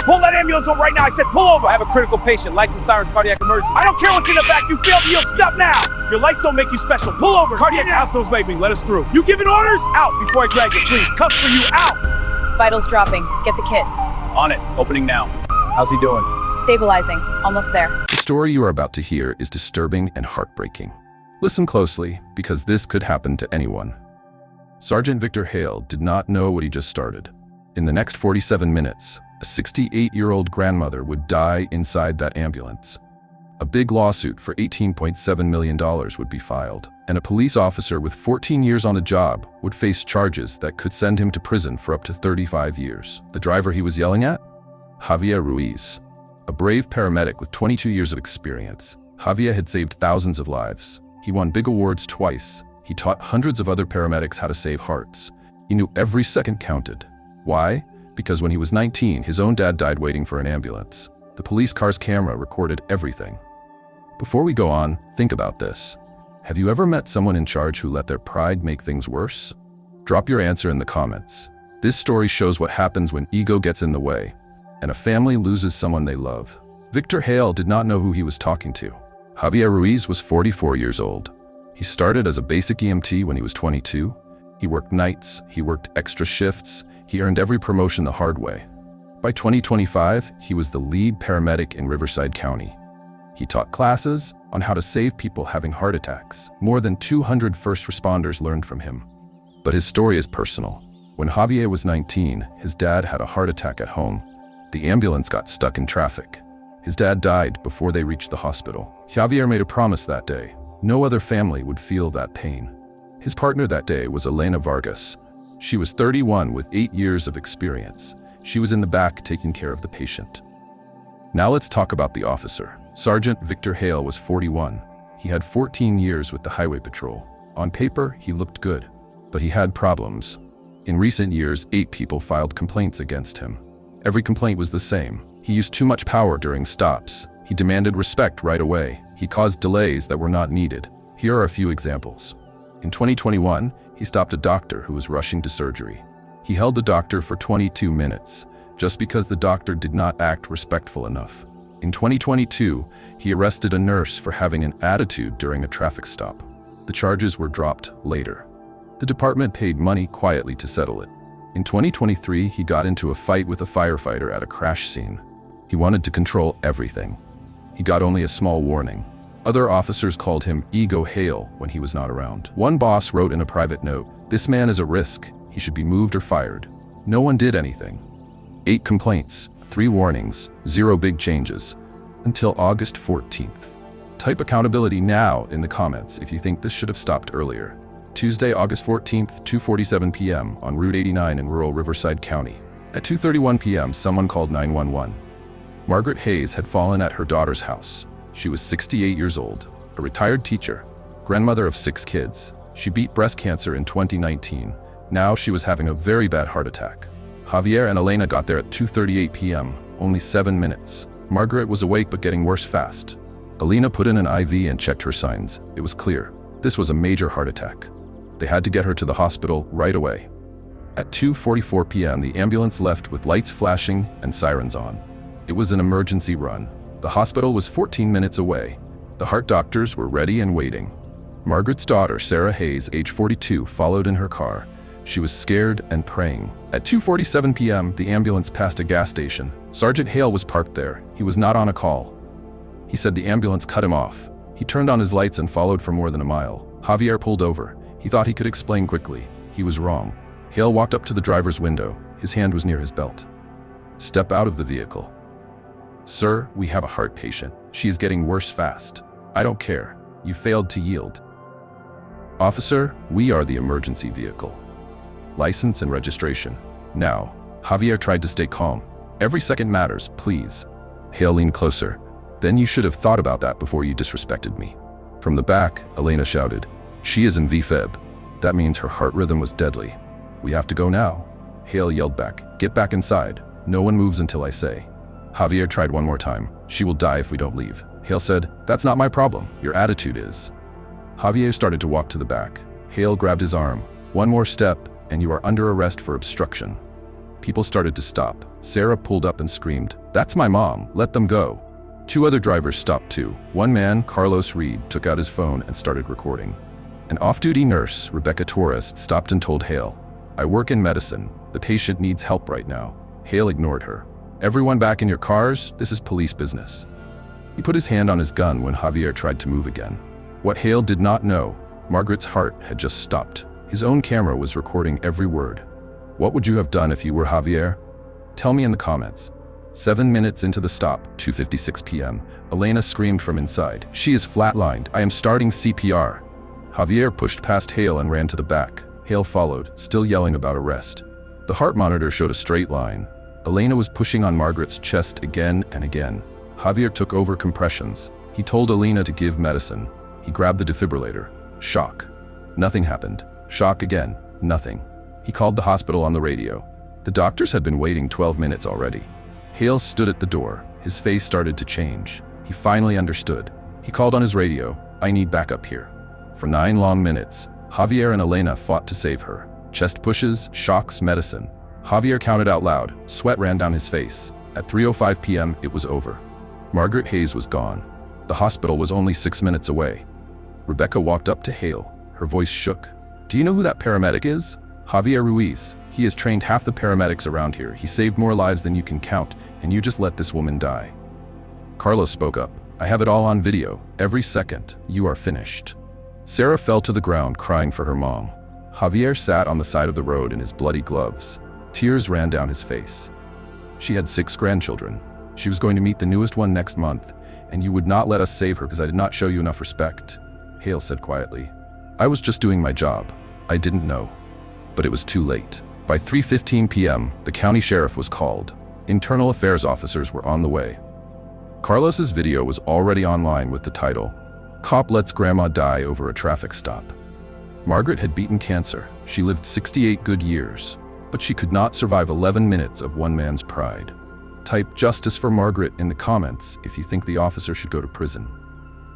Pull that ambulance over right now. I said pull over. I have a critical patient. Lights and sirens, cardiac emergency. I don't care what's in the back. You failed to yield. Stop now. Your lights don't make you special. Pull over. Cardiac hospitals make me. Let us through. You giving orders? Out before I drag you, please. Cuffs for you. Out. Vitals dropping. Get the kit. On it. Opening now. How's he doing? Stabilizing. Almost there. The story you are about to hear is disturbing and heartbreaking. Listen closely, because this could happen to anyone. Sergeant Victor Hale did not know what he just started. In the next 47 minutes, a 68-year-old grandmother would die inside that ambulance. A big lawsuit for $18.7 million would be filed, and a police officer with 14 years on the job would face charges that could send him to prison for up to 35 years. The driver he was yelling at? Javier Ruiz, a brave paramedic with 22 years of experience. Javier had saved thousands of lives. He won big awards twice. He taught hundreds of other paramedics how to save hearts. He knew every second counted. Why? Because when he was 19, his own dad died waiting for an ambulance. The police car's camera recorded everything. Before we go on, think about this. Have you ever met someone in charge who let their pride make things worse? Drop your answer in the comments. This story shows what happens when ego gets in the way, and a family loses someone they love. Victor Hale did not know who he was talking to. Javier Ruiz was 44 years old. He started as a basic EMT when he was 22. He worked nights, he worked extra shifts, he earned every promotion the hard way. By 2025, he was the lead paramedic in Riverside County. He taught classes on how to save people having heart attacks. More than 200 first responders learned from him. But his story is personal. When Javier was 19, his dad had a heart attack at home. The ambulance got stuck in traffic. His dad died before they reached the hospital. Javier made a promise that day. No other family would feel that pain. His partner that day was Elena Vargas. She was 31 with 8 years of experience. She was in the back taking care of the patient. Now let's talk about the officer. Sergeant Victor Hale was 41. He had 14 years with the Highway Patrol. On paper, he looked good, but he had problems. In recent years, 8 people filed complaints against him. Every complaint was the same. He used too much power during stops. He demanded respect right away. He caused delays that were not needed. Here are a few examples. In 2021, he stopped a doctor who was rushing to surgery. He held the doctor for 22 minutes, just because the doctor did not act respectful enough. In 2022, he arrested a nurse for having an attitude during a traffic stop. The charges were dropped later. The department paid money quietly to settle it. In 2023, he got into a fight with a firefighter at a crash scene. He wanted to control everything. He got only a small warning. Other officers called him Ego Hale when he was not around. One boss wrote in a private note, "This man is a risk. He should be moved or fired." No one did anything. 8 complaints, 3 warnings, 0 big changes, until August 14th. Type accountability now in the comments if you think this should have stopped earlier. Tuesday, August 14th, 2:47 p.m. on Route 89 in rural Riverside County. At 2:31 p.m., someone called 911. Margaret Hayes had fallen at her daughter's house. She was 68 years old, a retired teacher, grandmother of 6 kids. She beat breast cancer in 2019. Now she was having a very bad heart attack. Javier and Elena got there at 2:38 p.m., only 7 minutes. Margaret was awake but getting worse fast. Elena put in an IV and checked her signs. It was clear. This was a major heart attack. They had to get her to the hospital right away. At 2:44 p.m., the ambulance left with lights flashing and sirens on. It was an emergency run. The hospital was 14 minutes away. The heart doctors were ready and waiting. Margaret's daughter, Sarah Hayes, age 42, followed in her car. She was scared and praying. At 2:47 p.m., the ambulance passed a gas station. Sergeant Hale was parked there. He was not on a call. He said the ambulance cut him off. He turned on his lights and followed for more than a mile. Javier pulled over. He thought he could explain quickly. He was wrong. Hale walked up to the driver's window. His hand was near his belt. "Step out of the vehicle." "Sir, we have a heart patient. She is getting worse fast." "I don't care. You failed to yield." "Officer, we are the emergency vehicle. License and registration." Now, Javier tried to stay calm. "Every second matters, please." Hale leaned closer. "Then you should have thought about that before you disrespected me." From the back, Elena shouted, "She is in VFib. That means her heart rhythm was deadly. We have to go now." Hale yelled back, "Get back inside. No one moves until I say." Javier tried one more time. "She will die if we don't leave." Hale said, "That's not my problem. Your attitude is." Javier started to walk to the back. Hale grabbed his arm. "One more step, and you are under arrest for obstruction." People started to stop. Sarah pulled up and screamed, "That's my mom, let them go." Two other drivers stopped too. One man, Carlos Reed, took out his phone and started recording. An off-duty nurse, Rebecca Torres, stopped and told Hale, "I work in medicine. The patient needs help right now." Hale ignored her. "Everyone back in your cars, this is police business." He put his hand on his gun when Javier tried to move again. What Hale did not know, Margaret's heart had just stopped. His own camera was recording every word. What would you have done if you were Javier? Tell me in the comments. 7 minutes into the stop, 2:56 p.m., Elena screamed from inside. "She is flatlined. I am starting CPR." Javier pushed past Hale and ran to the back. Hale followed, still yelling about arrest. The heart monitor showed a straight line. Elena was pushing on Margaret's chest again and again. Javier took over compressions. He told Elena to give medicine. He grabbed the defibrillator. Shock. Nothing happened. Shock again. Nothing. He called the hospital on the radio. The doctors had been waiting 12 minutes already. Hale stood at the door. His face started to change. He finally understood. He called on his radio, "I need backup here." For 9 long minutes, Javier and Elena fought to save her. Chest pushes, shocks, medicine. Javier counted out loud. Sweat ran down his face. At 3:05 p.m., it was over. Margaret Hayes was gone. The hospital was only 6 minutes away. Rebecca walked up to Hale. Her voice shook. "Do you know who that paramedic is?" "Javier Ruiz. He has trained half the paramedics around here. He saved more lives than you can count, and you just let this woman die." Carlos spoke up. "I have it all on video. Every second. You are finished." Sarah fell to the ground, crying for her mom. Javier sat on the side of the road in his bloody gloves. Tears ran down his face. She had 6 grandchildren. She was going to meet the newest one next month, and you would not let us save her because I did not show you enough respect. Hale said quietly, "I was just doing my job. I didn't know." But it was too late. By 3:15 p.m., the county sheriff was called. Internal affairs officers were on the way. Carlos's video was already online with the title, "Cop Lets Grandma Die Over a Traffic Stop." Margaret had beaten cancer. She lived 68 good years, but she could not survive 11 minutes of one man's pride. Type "Justice for Margaret" in the comments if you think the officer should go to prison.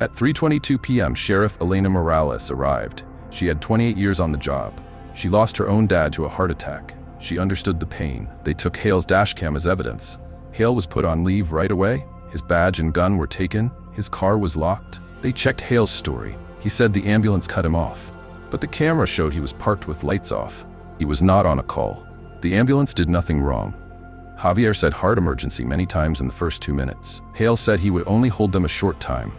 At 3:22 p.m., Sheriff Elena Morales arrived. She had 28 years on the job. She lost her own dad to a heart attack. She understood the pain. They took Hale's dashcam as evidence. Hale was put on leave right away. His badge and gun were taken. His car was locked. They checked Hale's story. He said the ambulance cut him off, but the camera showed he was parked with lights off. He was not on a call. The ambulance did nothing wrong. Javier said heart emergency many times in the first 2 minutes. Hale said he would only hold them a short time.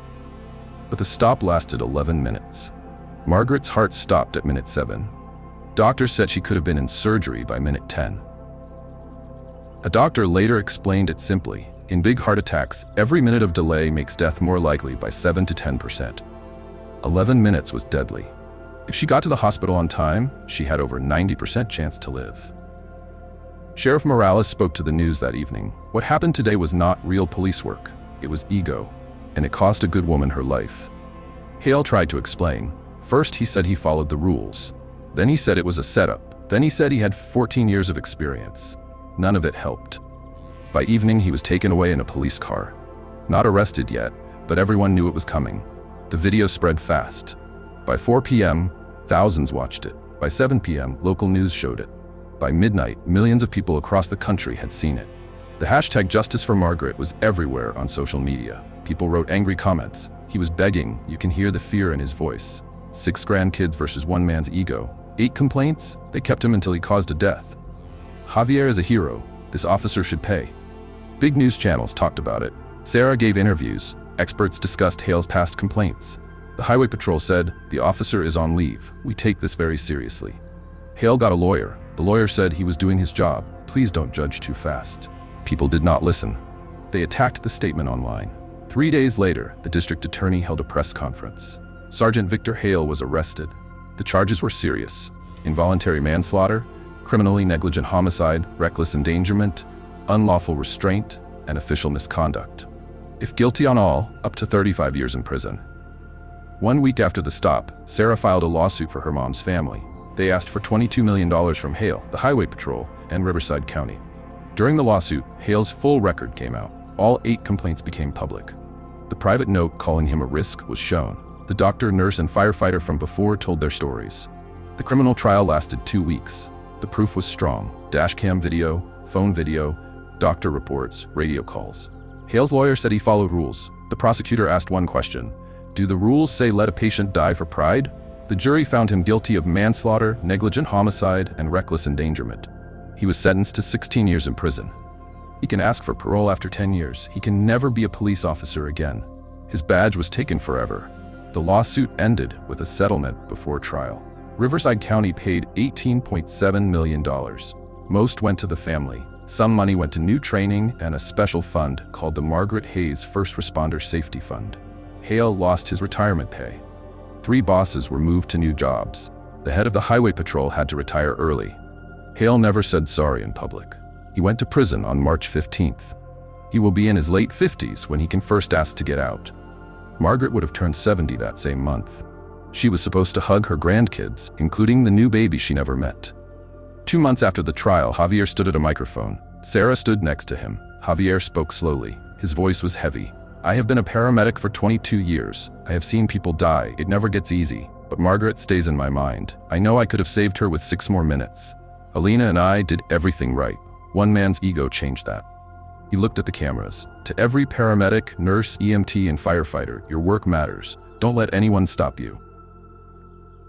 But the stop lasted 11 minutes. Margaret's heart stopped at minute 7. Doctors said she could have been in surgery by minute 10. A doctor later explained it simply. In big heart attacks, every minute of delay makes death more likely by 7 to 10%. 11 minutes was deadly. If she got to the hospital on time, she had over 90% chance to live. Sheriff Morales spoke to the news that evening. What happened today was not real police work. It was ego, and it cost a good woman her life. Hale tried to explain. First, he said he followed the rules. Then he said it was a setup. Then he said he had 14 years of experience. None of it helped. By evening, he was taken away in a police car. Not arrested yet, but everyone knew it was coming. The video spread fast. By 4 p.m., thousands watched it. By 7 p.m., local news showed it. By midnight, millions of people across the country had seen it. The hashtag Justice for Margaret was everywhere on social media. People wrote angry comments. He was begging. You can hear the fear in his voice. 6 grandkids versus one man's ego. 8 complaints? They kept him until he caused a death. Javier is a hero. This officer should pay. Big news channels talked about it. Sarah gave interviews. Experts discussed Hale's past complaints. The highway patrol said, the officer is on leave. We take this very seriously. Hale got a lawyer. The lawyer said he was doing his job. Please don't judge too fast. People did not listen. They attacked the statement online. 3 days later, the district attorney held a press conference. Sergeant Victor Hale was arrested. The charges were serious: involuntary manslaughter, criminally negligent homicide, reckless endangerment, unlawful restraint, and official misconduct. If guilty on all, up to 35 years in prison. 1 week after the stop, Sarah filed a lawsuit for her mom's family. They asked for $22 million from Hale, the Highway Patrol, and Riverside County. During the lawsuit, Hale's full record came out. All 8 complaints became public. The private note calling him a risk was shown. The doctor, nurse, and firefighter from before told their stories. The criminal trial lasted 2 weeks. The proof was strong: dashcam video, phone video, doctor reports, radio calls. Hale's lawyer said he followed rules. The prosecutor asked one question: do the rules say let a patient die for pride? The jury found him guilty of manslaughter, negligent homicide, and reckless endangerment. He was sentenced to 16 years in prison. He can ask for parole after 10 years. He can never be a police officer again. His badge was taken forever. The lawsuit ended with a settlement before trial. Riverside County paid $18.7 million. Most went to the family. Some money went to new training and a special fund called the Margaret Hayes First Responder Safety Fund. Hale lost his retirement pay. 3 bosses were moved to new jobs. The head of the highway patrol had to retire early. Hale never said sorry in public. He went to prison on March 15th. He will be in his late 50s when he can first ask to get out. Margaret would have turned 70 that same month. She was supposed to hug her grandkids, including the new baby she never met. 2 months after the trial, Javier stood at a microphone. Sarah stood next to him. Javier spoke slowly. His voice was heavy. I have been a paramedic for 22 years. I have seen people die. It never gets easy. But Margaret stays in my mind. I know I could have saved her with 6 more minutes. Alina and I did everything right. One man's ego changed that. He looked at the cameras. To every paramedic, nurse, EMT, and firefighter, your work matters. Don't let anyone stop you.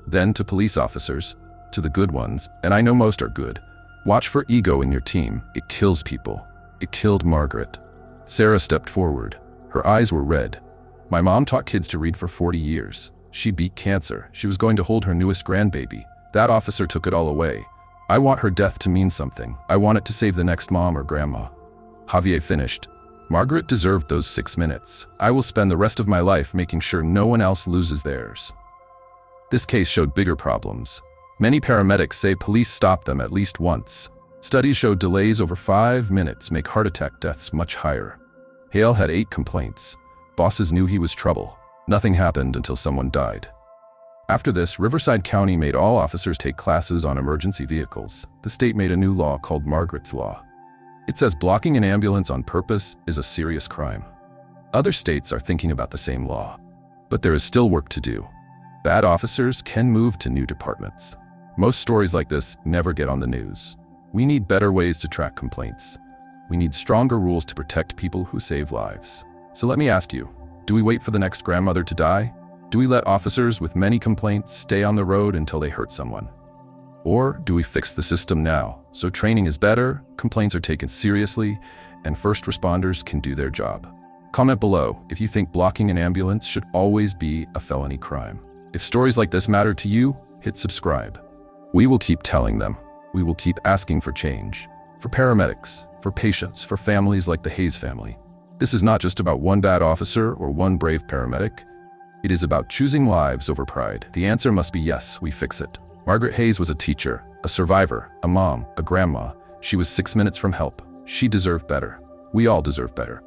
Then to police officers, to the good ones, and I know most are good. Watch for ego in your team. It kills people. It killed Margaret. Sarah stepped forward. Her eyes were red. My mom taught kids to read for 40 years. She beat cancer. She was going to hold her newest grandbaby. That officer took it all away. I want her death to mean something. I want it to save the next mom or grandma. Javier finished. Margaret deserved those 6 minutes. I will spend the rest of my life making sure no one else loses theirs. This case showed bigger problems. Many paramedics say police stop them at least once. Studies showed delays over 5 minutes make heart attack deaths much higher. Hale had 8 complaints. Bosses knew he was trouble. Nothing happened until someone died. After this, Riverside County made all officers take classes on emergency vehicles. The state made a new law called Margaret's Law. It says blocking an ambulance on purpose is a serious crime. Other states are thinking about the same law. But there is still work to do. Bad officers can move to new departments. Most stories like this never get on the news. We need better ways to track complaints. We need stronger rules to protect people who save lives. So let me ask you, do we wait for the next grandmother to die? Do we let officers with many complaints stay on the road until they hurt someone? Or do we fix the system now, so training is better, complaints are taken seriously, and first responders can do their job? Comment below if you think blocking an ambulance should always be a felony crime. If stories like this matter to you, hit subscribe. We will keep telling them. We will keep asking for change. For paramedics, for patients, for families like the Hayes family. This is not just about one bad officer or one brave paramedic. It is about choosing lives over pride. The answer must be yes, we fix it. Margaret Hayes was a teacher, a survivor, a mom, a grandma. She was 6 minutes from help. She deserved better. We all deserve better.